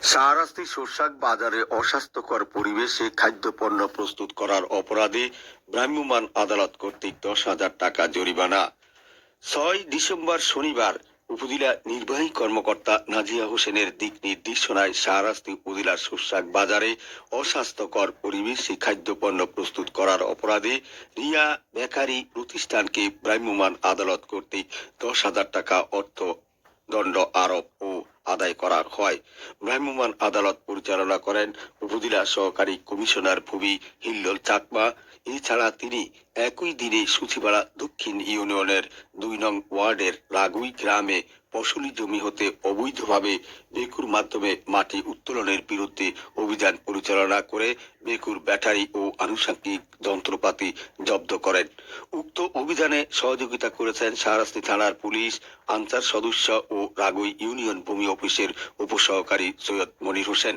শাহরাস্তি শোষাক বাজারে অস্বাস্থ্যকর পরিবেশে খাদ্যপণ্য প্রস্তুত করার অপরাধে ভ্রাম্যমাণ আদালত কর্তৃক 10,000 টাকা জরিমানা। 6 ডিসেম্বর শনিবার উপজেলা নির্বাহী কর্মকর্তা নাজিয়া হোসেনের দিক নির্দেশনায় শাহরাস্তি উপজেলার শোষাক বাজারে অস্বাস্থ্যকর পরিবেশে খাদ্যপণ্য প্রস্তুত করার অপরাধে রিয়া বেকারি প্রতিষ্ঠানকে ভ্রাম্যমাণ আদালত কর্তৃক 10,000 টাকা অর্থ দণ্ড আরোপ ও আদায় করা হয়। ভ্রাম্যমাণ আদালত পরিচালনা করেন উপজেলা সহকারী কমিশনার ভূমি হিল্লোল চাকমা। এছাড়া তিনি একই দিনে সুচিপাড়া দক্ষিণ ইউনিয়নের 2 নং ওয়ার্ডের রাগুই গ্রামে ফসলি জমি হতে অবৈধভাবে বেকুর মাধ্যমে মাটি উত্তোলনের বিরুদ্ধে অভিযান পরিচালনা করে বেকুর ব্যাটারি ও আনুষঙ্গিক যন্ত্রপাতি জব্দ করেন। উক্ত অভিযানে সহযোগিতা করেছেন শাহরাস্তি থানার পুলিশ, আনসার সদস্য ও রাগুই ইউনিয়ন ভূমি অফিসের উপসহকারী সৈয়দ মনির হোসেন।